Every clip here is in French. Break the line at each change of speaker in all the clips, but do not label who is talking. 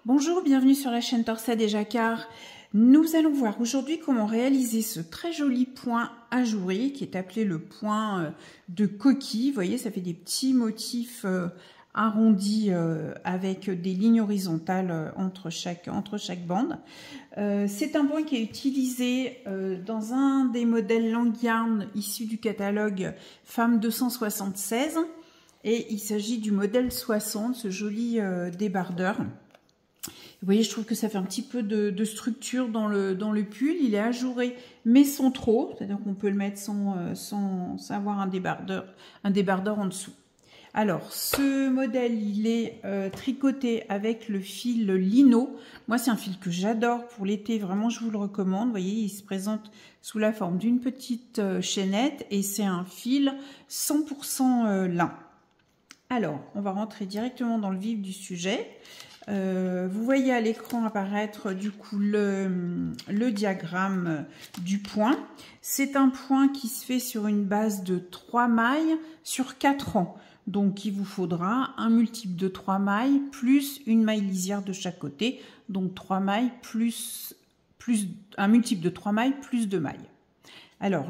Bonjour, bienvenue sur la chaîne Torsade et Jacquard. Nous allons voir aujourd'hui comment réaliser ce très joli point ajouré qui est appelé le point de coquille. Vous voyez, ça fait des petits motifs arrondis avec des lignes horizontales entre chaque bande. C'est un point qui est utilisé dans un des modèles Langyarn issus du catalogue Femme 276 et il s'agit du modèle 60, ce joli débardeur. Vous voyez, je trouve que ça fait un petit peu de structure dans le pull. Il est ajouré, mais sans trop. C'est-à-dire qu'on peut le mettre sans avoir un débardeur en dessous. Alors, ce modèle, il est tricoté avec le fil lino. Moi, c'est un fil que j'adore pour l'été. Vraiment, je vous le recommande. Vous voyez, il se présente sous la forme d'une petite chaînette. Et c'est un fil 100% lin. Alors, on va rentrer directement dans le vif du sujet. Vous voyez à l'écran apparaître du coup le diagramme du point. C'est un point qui se fait sur une base de 3 mailles sur 4 rangs. Donc il vous faudra un multiple de 3 mailles plus une maille lisière de chaque côté. Donc 3 mailles plus un multiple de 3 mailles plus 2 mailles. Alors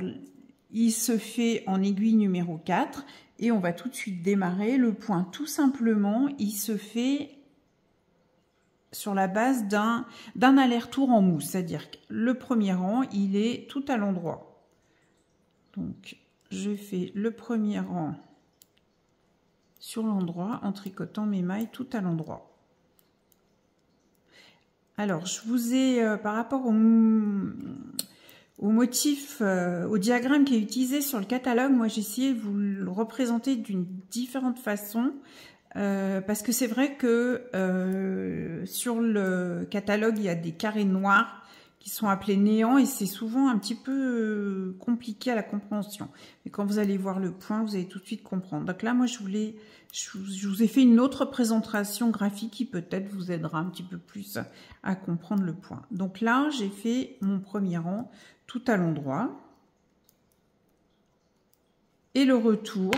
il se fait en aiguille numéro 4 et on va tout de suite démarrer. Le point tout simplement, il se fait sur la base d'un aller-retour en mousse, c'est-à-dire que le premier rang, il est tout à l'endroit. Donc, je fais le premier rang sur l'endroit en tricotant mes mailles tout à l'endroit. Alors, je vous ai, par rapport au motif, au diagramme qui est utilisé sur le catalogue, moi j'ai essayé de vous le représenter d'une différente façon. Parce que c'est vrai que sur le catalogue, il y a des carrés noirs qui sont appelés néants et c'est souvent un petit peu compliqué à la compréhension. Mais quand vous allez voir le point, vous allez tout de suite comprendre. Donc là, moi, je vous ai fait une autre présentation graphique qui peut-être vous aidera un petit peu plus à comprendre le point. Donc là, j'ai fait mon premier rang tout à l'endroit. Et le retour...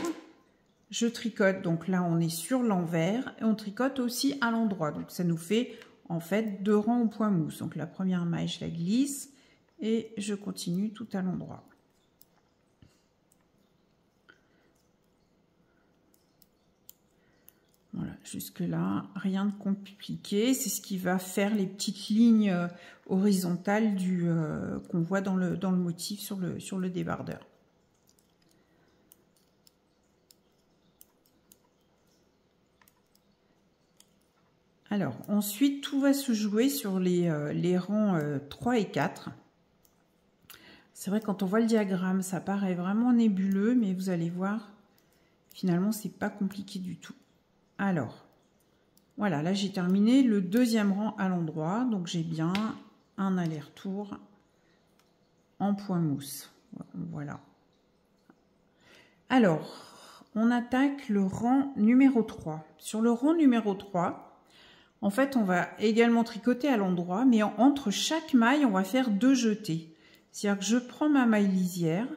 Je tricote, donc là on est sur l'envers et on tricote aussi à l'endroit. Donc ça nous fait en fait 2 rangs au point mousse. Donc la première maille je la glisse et je continue tout à l'endroit. Voilà, jusque là rien de compliqué. C'est ce qui va faire les petites lignes horizontales qu'on voit dans le motif sur le débardeur. Alors, ensuite, tout va se jouer sur les rangs 3 et 4. C'est vrai, quand on voit le diagramme, ça paraît vraiment nébuleux, mais vous allez voir, finalement, c'est pas compliqué du tout. Alors, voilà, là, j'ai terminé le deuxième rang à l'endroit, donc j'ai bien un aller-retour en point mousse. Voilà. Alors, on attaque le rang numéro 3. Sur le rang numéro 3, en fait, on va également tricoter à l'endroit, mais entre chaque maille, on va faire 2 jetés. C'est-à-dire que je prends ma maille lisière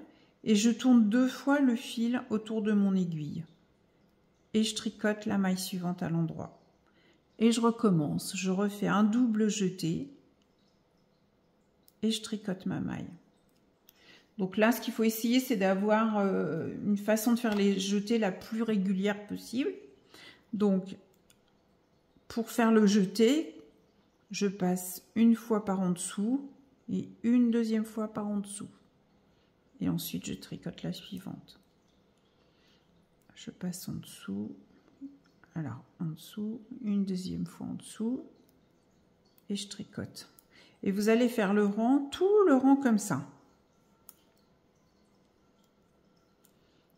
et je tourne 2 fois le fil autour de mon aiguille. Et je tricote la maille suivante à l'endroit. Et je recommence. Je refais un double jeté et je tricote ma maille. Donc là, ce qu'il faut essayer, c'est d'avoir une façon de faire les jetés la plus régulière possible. Donc, pour faire le jeté, je passe une fois par en dessous et une deuxième fois par en dessous. Et ensuite, je tricote la suivante. Je passe en dessous, alors en dessous, une deuxième fois en dessous et je tricote. Et vous allez faire le rang, tout le rang comme ça.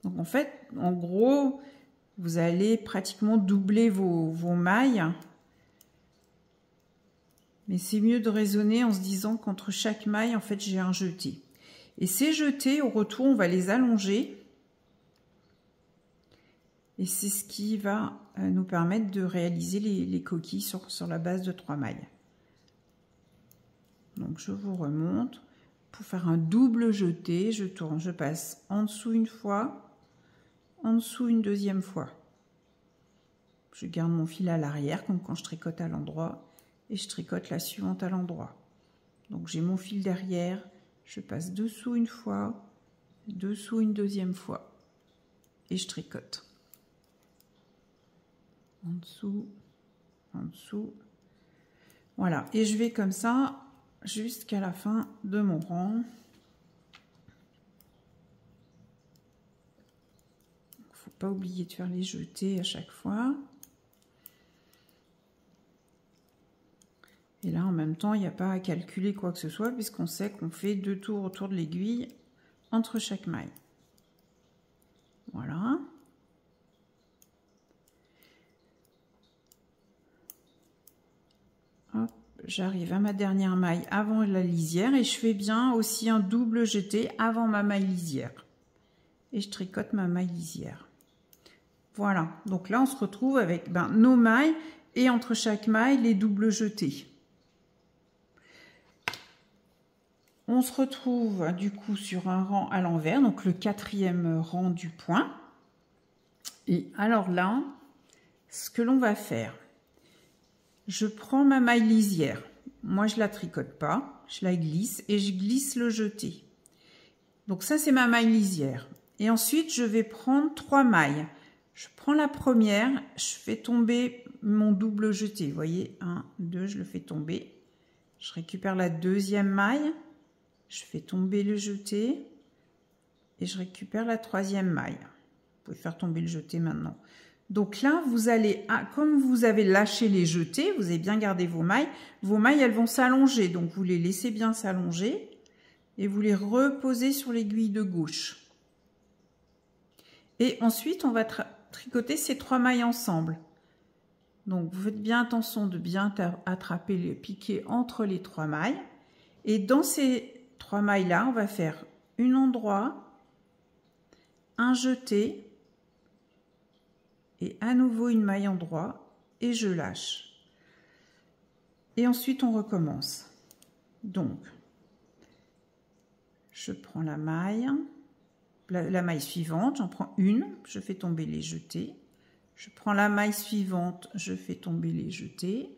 Donc en fait, en gros, vous allez pratiquement doubler vos mailles. Mais c'est mieux de raisonner en se disant qu'entre chaque maille, en fait, j'ai un jeté. Et ces jetés, au retour, on va les allonger. Et c'est ce qui va nous permettre de réaliser les coquilles sur la base de 3 mailles. Donc, je vous remonte. Pour faire un double jeté, je tourne, je passe en dessous une fois, en dessous une deuxième fois. Je garde mon fil à l'arrière, comme quand je tricote à l'endroit, et je tricote la suivante à l'endroit. Donc j'ai mon fil derrière, je passe dessous une fois, dessous une deuxième fois et je tricote. En dessous, en dessous. Voilà, et je vais comme ça jusqu'à la fin de mon rang. Faut pas oublier de faire les jetés à chaque fois. Et là, en même temps, il n'y a pas à calculer quoi que ce soit, puisqu'on sait qu'on fait 2 tours autour de l'aiguille entre chaque maille. Voilà. Hop, j'arrive à ma dernière maille avant la lisière et je fais bien aussi un double jeté avant ma maille lisière. Et je tricote ma maille lisière. Voilà, donc là, on se retrouve avec nos mailles et entre chaque maille, les doubles jetés. On se retrouve du coup sur un rang à l'envers, donc le 4e rang du point. Et alors là, ce que l'on va faire, je prends ma maille lisière. Moi, je la tricote pas, je la glisse et je glisse le jeté. Donc ça, c'est ma maille lisière. Et ensuite, je vais prendre 3 mailles. Je prends la première, je fais tomber mon double jeté. Vous voyez, 1, 2, je le fais tomber. Je récupère la deuxième maille. Je fais tomber le jeté et je récupère la 3e maille. Vous pouvez faire tomber le jeté maintenant. Donc là, vous allez, comme vous avez lâché les jetés, vous avez bien gardé vos mailles, elles vont s'allonger. Donc vous les laissez bien s'allonger et vous les reposez sur l'aiguille de gauche. Et ensuite, on va tricoter ces 3 mailles ensemble. Donc vous faites bien attention de bien attraper les piquets entre les 3 mailles. Et dans ces 3 mailles là, on va faire une endroit, un jeté et à nouveau une maille endroit et je lâche. Et ensuite on recommence. Donc je prends la maille suivante, j'en prends une, je fais tomber les jetés. Je prends la maille suivante, je fais tomber les jetés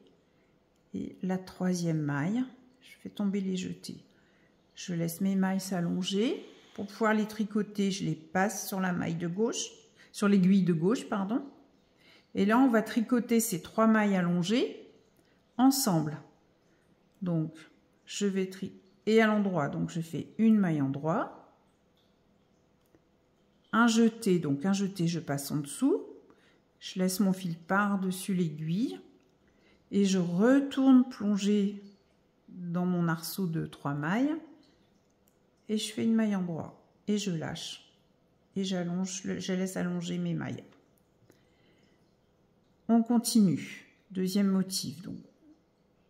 et la 3e maille, je fais tomber les jetés. Je laisse mes mailles s'allonger. Pour pouvoir les tricoter, je les passe sur la maille de gauche, sur l'aiguille de gauche, pardon. Et là, on va tricoter ces 3 mailles allongées ensemble. Donc, je vais et à l'endroit, donc je fais une maille endroit, un jeté, donc un jeté, je passe en dessous, je laisse mon fil par-dessus l'aiguille et je retourne plonger dans mon arceau de 3 mailles. Et je fais une maille endroit et je lâche et j'allonge, je laisse allonger mes mailles. On continue. Deuxième motif. Donc,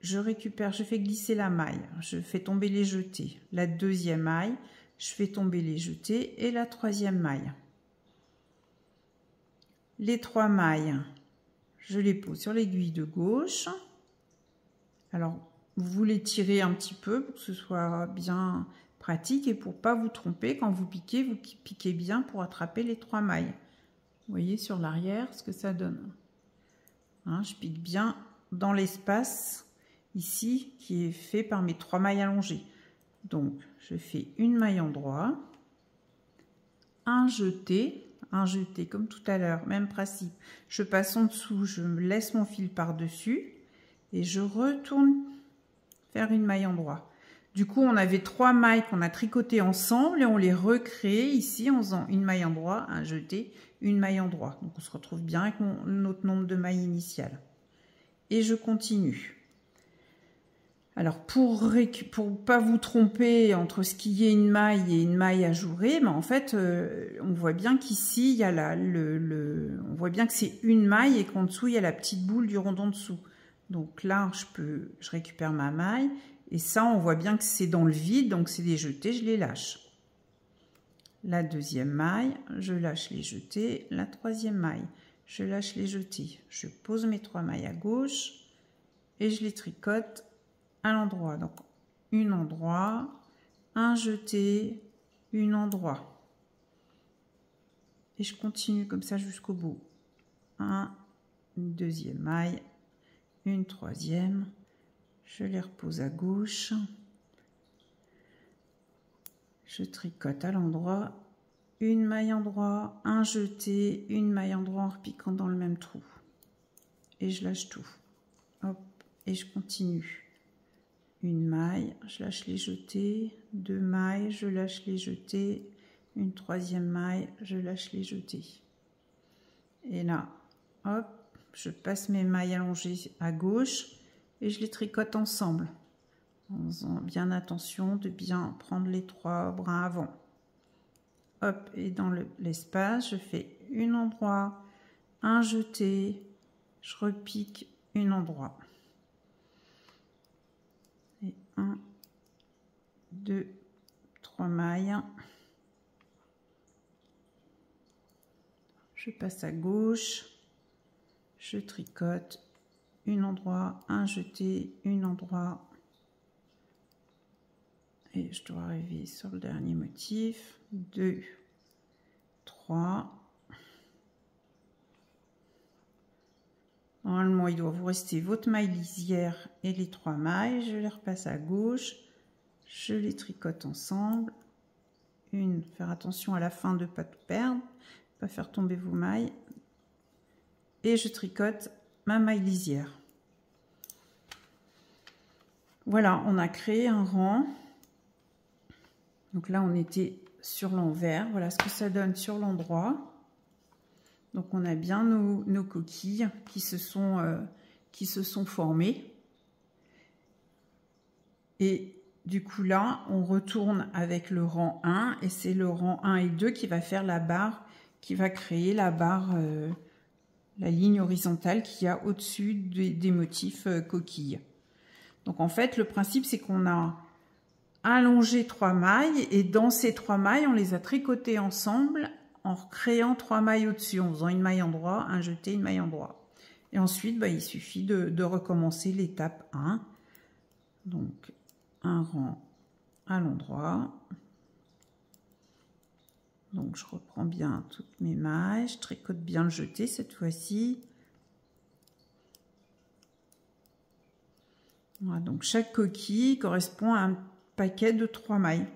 je récupère, je fais glisser la maille, je fais tomber les jetés. La 2e maille, je fais tomber les jetés et la 3e maille. Les 3 mailles, je les pose sur l'aiguille de gauche. Alors, vous les tirez un petit peu pour que ce soit bien pratique et pour pas vous tromper, quand vous piquez bien pour attraper les 3 mailles. Vous voyez sur l'arrière ce que ça donne. Hein, je pique bien dans l'espace ici qui est fait par mes 3 mailles allongées. Donc je fais une maille endroit, un jeté comme tout à l'heure, même principe. Je passe en dessous, je laisse mon fil par-dessus et je retourne faire une maille endroit. Du coup, on avait 3 mailles qu'on a tricotées ensemble et on les recrée ici en faisant une maille endroit, un jeté, une maille endroit. Donc, on se retrouve bien avec notre nombre de mailles initiales. Et je continue. Alors, pour pas vous tromper entre ce qui est une maille et une maille ajourée, mais en fait, on voit bien qu'ici, il y a on voit bien que c'est une maille et qu'en dessous, il y a la petite boule du rond en dessous. Donc là, je récupère ma maille. Et ça, on voit bien que c'est dans le vide, donc c'est des jetés, je les lâche. La 2e maille, je lâche les jetés. La 3e maille, je lâche les jetés. Je pose mes 3 mailles à gauche et je les tricote à l'endroit. Donc, une endroit, un jeté, une endroit. Et je continue comme ça jusqu'au bout. Une 2e maille, une 3e, je les repose à gauche, je tricote à l'endroit, une maille endroit, un jeté, une maille endroit en repiquant dans le même trou. Et je lâche tout. Hop, et je continue. Une maille, je lâche les jetés, 2 mailles, je lâche les jetés, une 3e maille, je lâche les jetés. Et là, hop, je passe mes mailles allongées à gauche et je les tricote ensemble. En faisant bien attention de bien prendre les 3 brins avant. Hop, et dans l'espace, je fais une endroit, un jeté, je repique une endroit. Et 1, 2, 3 mailles. Je passe à gauche, je tricote, une endroit, un jeté, une endroit. Et je dois arriver sur le dernier motif. 2, 3. Normalement, il doit vous rester votre maille lisière et les 3 mailles. Je les repasse à gauche. Je les tricote ensemble. Une, faire attention à la fin de ne pas tout perdre. Pas faire tomber vos mailles. Et je tricote ma maille lisière. Voilà, on a créé un rang. Donc là, on était sur l'envers. Voilà ce que ça donne sur l'endroit. Donc on a bien nos coquilles qui se sont formées. Et du coup là, on retourne avec le rang 1 et c'est le rang 1 et 2 qui va faire la barre, qui va créer la barre, la ligne horizontale qu'il y a au-dessus des motifs coquilles. Donc en fait, le principe c'est qu'on a allongé 3 mailles et dans ces 3 mailles, on les a tricotées ensemble en recréant 3 mailles au-dessus, en faisant une maille endroit, un jeté, une maille endroit. Et ensuite, il suffit de recommencer l'étape 1. Donc, un rang à l'endroit. Donc, je reprends bien toutes mes mailles. Je tricote bien le jeté cette fois-ci. Voilà, donc chaque coquille correspond à un paquet de 3 mailles.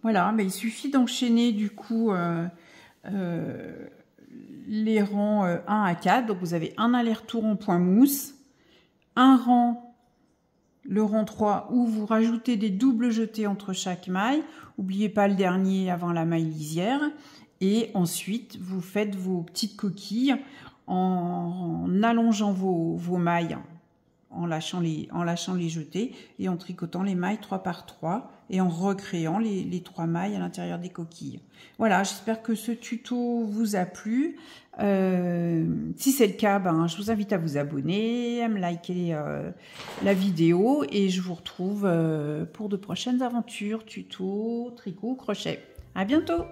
Voilà, il suffit d'enchaîner du coup les rangs 1 à 4. Donc vous avez un aller-retour en point mousse, un rang, le rang 3 où vous rajoutez des doubles jetés entre chaque maille. N'oubliez pas le dernier avant la maille lisière. Et ensuite, vous faites vos petites coquilles en allongeant vos mailles, en lâchant les jetés et en tricotant les mailles 3 par 3 et en recréant les 3 mailles à l'intérieur des coquilles. Voilà, j'espère que ce tuto vous a plu. Si c'est le cas, je vous invite à vous abonner, à me liker la vidéo et je vous retrouve pour de prochaines aventures, tutos, tricot, crochet. À bientôt!